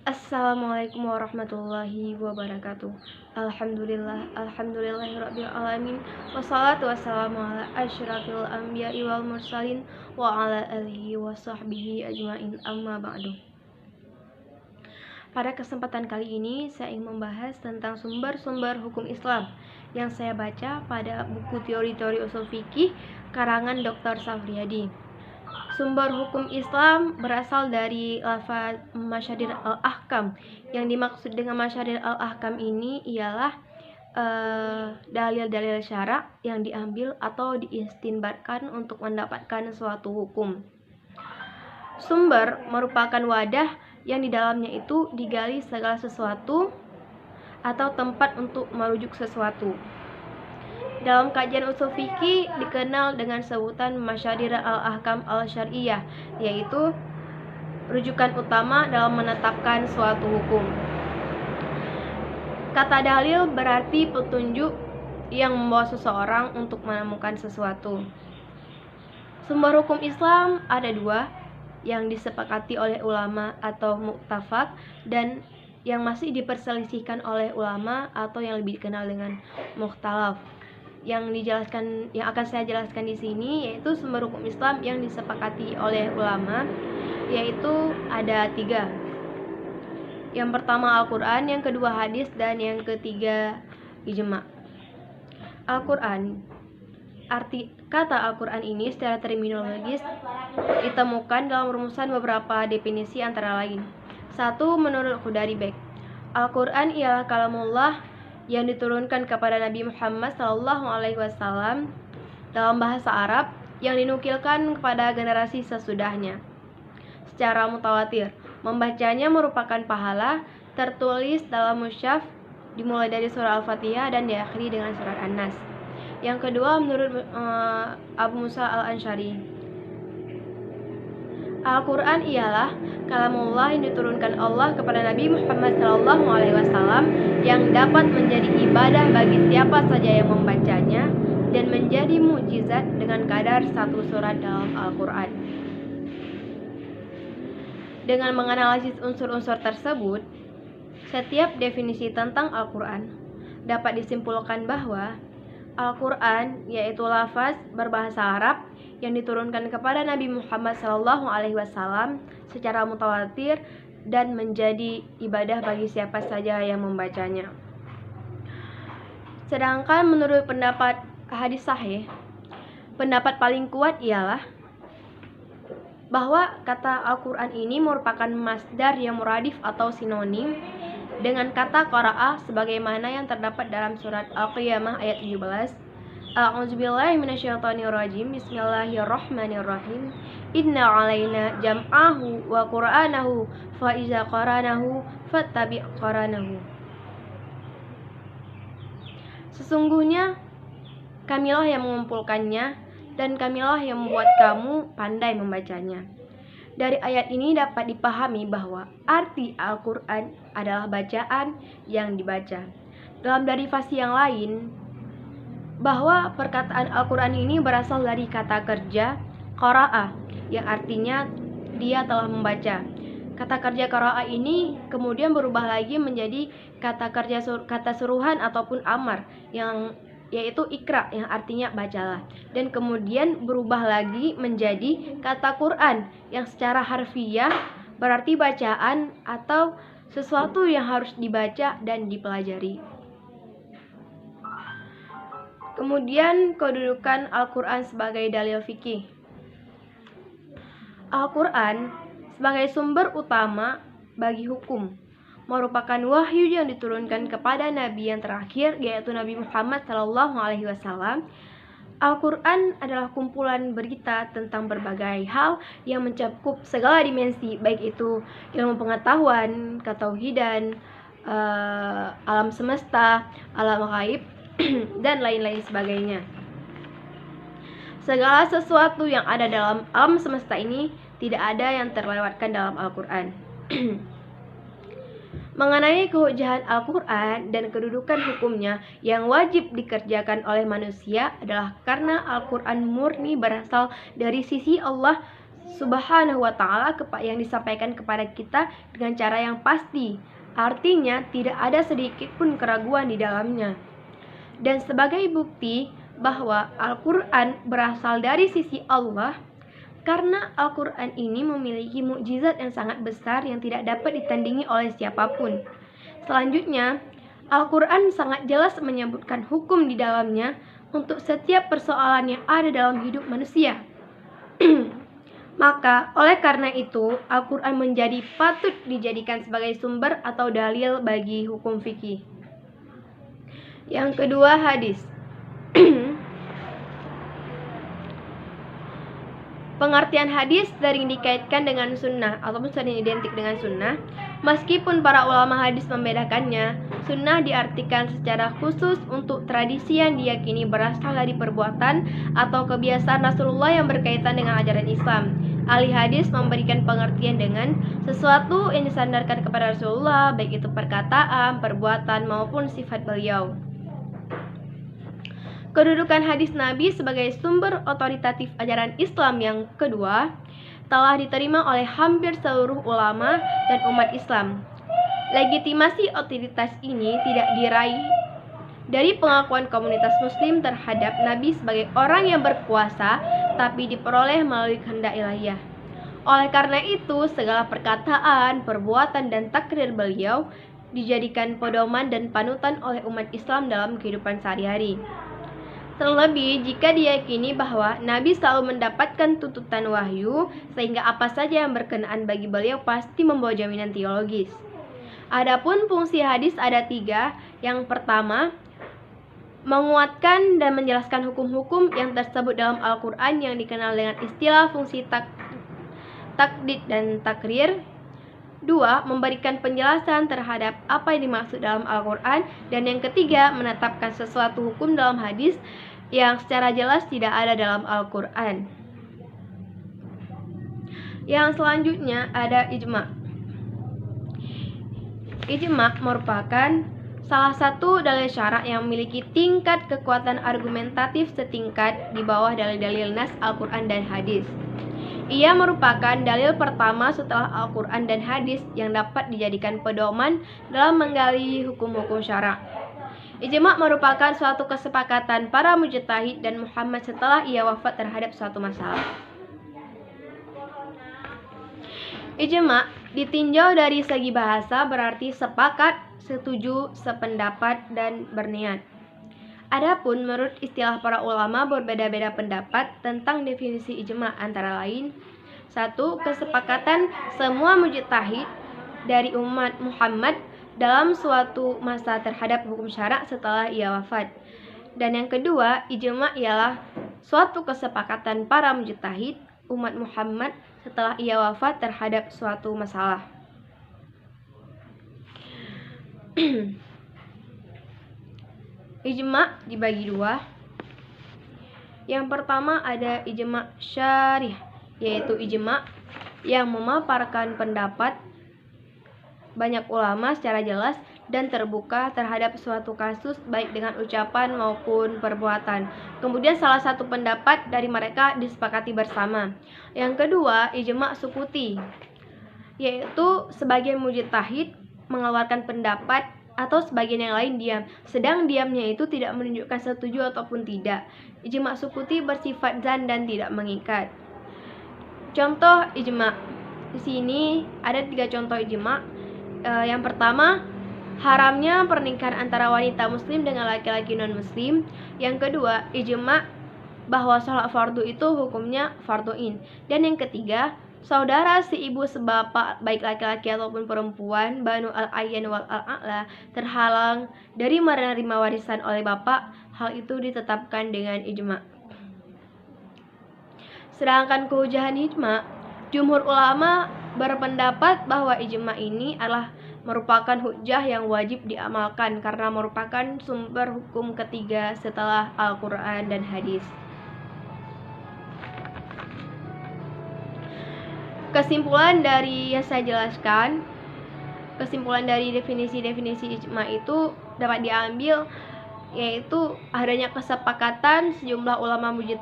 Assalamualaikum warahmatullahi wabarakatuh. Alhamdulillahirabbil alamin. Wassalatu wassalamu ala asyrafil anbiya'i wal mursalin wa ala alihi wa sahbihi ajmain, amma ba'du. Pada kesempatan kali ini saya ingin membahas tentang sumber-sumber hukum Islam yang saya baca pada buku teori-teori usul fikih karangan Dr. Safriyadi. Sumber hukum Islam berasal dari lafaz Masyadir al-Ahkam. Yang dimaksud dengan Masyadir al-Ahkam ini ialah dalil-dalil syara yang diambil atau diistinbatkan untuk mendapatkan suatu hukum. Sumber merupakan wadah yang di dalamnya itu digali segala sesuatu atau tempat untuk merujuk sesuatu. Dalam kajian usul fikih dikenal dengan sebutan Masyadir al-Ahkam al-Syar'iyyah, yaitu rujukan utama dalam menetapkan suatu hukum. Kata dalil berarti petunjuk yang membawa seseorang untuk menemukan sesuatu. Sumber hukum Islam ada dua, yang disepakati oleh ulama atau muktafak, dan yang masih diperselisihkan oleh ulama atau yang lebih dikenal dengan mukhtalaf. Yang akan saya jelaskan di sini yaitu sumber hukum Islam yang disepakati oleh ulama, yaitu ada 3. Yang pertama Al-Quran, yang kedua hadis, dan yang ketiga ijma'. Al-Quran. Arti kata Al-Quran ini secara terminologis ditemukan dalam rumusan beberapa definisi antara lain. 1. Menurut Khudari Bek, Al-Quran ialah kalamullah yang diturunkan kepada Nabi Muhammad SAW dalam bahasa Arab yang dinukilkan kepada generasi sesudahnya secara mutawatir. Membacanya merupakan pahala, tertulis dalam mushaf dimulai dari surah Al-Fatihah dan diakhiri dengan surat An-Nas. Yang kedua, menurut Abu Musa al-Ansyari, Al-Quran ialah kalamullah yang diturunkan Allah kepada Nabi Muhammad SAW yang dapat menjadi ibadah bagi siapa saja yang membacanya dan menjadi mukjizat dengan kadar 1 surat dalam Al-Quran. Dengan menganalisis unsur-unsur tersebut, setiap definisi tentang Al-Quran dapat disimpulkan bahwa Al-Quran yaitu lafaz berbahasa Arab yang diturunkan kepada Nabi Muhammad SAW secara mutawatir dan menjadi ibadah bagi siapa saja yang membacanya. Sedangkan menurut pendapat hadis sahih, pendapat paling kuat ialah bahwa kata Al-Quran ini merupakan masdar yang muradif atau sinonim dengan kata qara'ah sebagaimana yang terdapat dalam surat Al-Qiyamah ayat 17. A'udzubillahi minasyaitonirrajim. Bismillahirrahmanirrahim. Inna 'alaina jam'ahu wa qur'anahu fa iza qara'nahu fattabi' qara'nahu. Sesungguhnya kamilah yang mengumpulkannya dan kamilah yang membuat kamu pandai membacanya. Dari ayat ini dapat dipahami bahwa arti Al-Quran adalah bacaan yang dibaca. Dalam derivasi yang lain, bahwa perkataan Al-Quran ini berasal dari kata kerja qara'ah yang artinya dia telah membaca. Kata kerja qara'ah ini kemudian berubah lagi menjadi kata suruhan ataupun amar yang yaitu ikra yang artinya bacalah, dan kemudian berubah lagi menjadi kata Quran yang secara harfiah berarti bacaan atau sesuatu yang harus dibaca dan dipelajari. Kemudian kedudukan Al-Quran sebagai dalil fikih. Al-Quran sebagai sumber utama bagi hukum merupakan wahyu yang diturunkan kepada Nabi yang terakhir, yaitu Nabi Muhammad SAW. Al-Quran adalah kumpulan berita tentang berbagai hal yang mencakup segala dimensi, baik itu ilmu pengetahuan, ketauhidan, alam semesta, alam gaib, dan lain-lain sebagainya. Segala sesuatu yang ada dalam alam semesta ini tidak ada yang terlewatkan dalam Al-Quran. Mengenai kehujahan Al-Quran dan kedudukan hukumnya yang wajib dikerjakan oleh manusia adalah karena Al-Quran murni berasal dari sisi Allah Subhanahu wa ta'ala yang disampaikan kepada kita dengan cara yang pasti. Artinya tidak ada sedikit pun keraguan di dalamnya. Dan sebagai bukti bahwa Al-Quran berasal dari sisi Allah, karena Al-Quran ini memiliki mukjizat yang sangat besar yang tidak dapat ditandingi oleh siapapun. Selanjutnya, Al-Quran sangat jelas menyebutkan hukum di dalamnya untuk setiap persoalan yang ada dalam hidup manusia. Maka, oleh karena itu, Al-Quran menjadi patut dijadikan sebagai sumber atau dalil bagi hukum fikih. Yang kedua, hadis. Pengertian hadis sering dikaitkan dengan sunnah ataupun sering identik dengan sunnah. Meskipun para ulama hadis membedakannya, sunnah diartikan secara khusus untuk tradisi yang diyakini berasal dari perbuatan atau kebiasaan Rasulullah yang berkaitan dengan ajaran Islam. Ahli hadis memberikan pengertian dengan sesuatu yang disandarkan kepada Rasulullah, baik itu perkataan, perbuatan, maupun sifat beliau. Kedudukan hadis Nabi sebagai sumber otoritatif ajaran Islam yang kedua telah diterima oleh hampir seluruh ulama dan umat Islam. Legitimasi otoritas ini tidak diraih dari pengakuan komunitas muslim terhadap Nabi sebagai orang yang berkuasa, tapi diperoleh melalui kehendak ilahiyah. Oleh karena itu, segala perkataan, perbuatan, dan takrir beliau dijadikan pedoman dan panutan oleh umat Islam dalam kehidupan sehari-hari. Terlebih jika diyakini bahwa Nabi selalu mendapatkan tuntutan wahyu, sehingga apa saja yang berkenaan bagi beliau pasti membawa jaminan teologis. Adapun fungsi hadis ada 3. Yang pertama, menguatkan dan menjelaskan hukum-hukum yang tersebut dalam Al-Quran yang dikenal dengan istilah fungsi takdid dan takrir. 2. Memberikan penjelasan terhadap apa yang dimaksud dalam Al-Quran. Dan yang ketiga, menetapkan sesuatu hukum dalam hadis yang secara jelas tidak ada dalam Al-Quran. Yang selanjutnya ada ijma'. Ijma' merupakan salah satu dalil syara' yang memiliki tingkat kekuatan argumentatif setingkat di bawah dalil-dalil nas Al-Quran dan hadis. Ia merupakan dalil pertama setelah Al-Quran dan hadis yang dapat dijadikan pedoman dalam menggali hukum-hukum syara'. Ijma' merupakan suatu kesepakatan para mujtahid dan Muhammad setelah ia wafat terhadap suatu masalah. Ijma' ditinjau dari segi bahasa berarti sepakat, setuju, sependapat, dan berniat. Adapun menurut istilah para ulama berbeda-beda pendapat tentang definisi ijma', antara lain 1. Kesepakatan semua mujtahid dari umat Muhammad dalam suatu masa terhadap hukum syara' setelah ia wafat. Dan yang kedua, ijma' ialah suatu kesepakatan para mujtahid umat Muhammad setelah ia wafat terhadap suatu masalah. Ijma' dibagi 2. Yang pertama ada ijma' syarih, yaitu ijma' yang memaparkan pendapat banyak ulama secara jelas dan terbuka terhadap suatu kasus baik dengan ucapan maupun perbuatan. Kemudian salah satu pendapat dari mereka disepakati bersama. Yang kedua, ijma' sukuti, yaitu sebagian mujtahid mengeluarkan pendapat atau sebagian yang lain diam, sedang diamnya itu tidak menunjukkan setuju ataupun tidak. Ijma' sukuti bersifat zan dan tidak mengikat. Contoh ijma'. Di sini ada 3 contoh ijma'. Yang pertama, haramnya pernikahan antara wanita muslim dengan laki-laki non-muslim. Yang kedua, ijma' bahwa sholat fardu itu hukumnya farduin. Dan yang ketiga, saudara si ibu sebapak baik laki-laki ataupun perempuan, banu al-ayyan wal al-a'la, terhalang dari menerima warisan oleh bapak. Hal itu ditetapkan dengan ijma'. Sedangkan kehujahan ijma', jumhur ulama berpendapat bahwa ijma' ini adalah merupakan hujjah yang wajib diamalkan karena merupakan sumber hukum ketiga setelah Al-Quran dan hadis. Kesimpulan dari yang saya jelaskan, kesimpulan dari definisi-definisi ijma' itu dapat diambil yaitu adanya kesepakatan sejumlah ulama mujtahid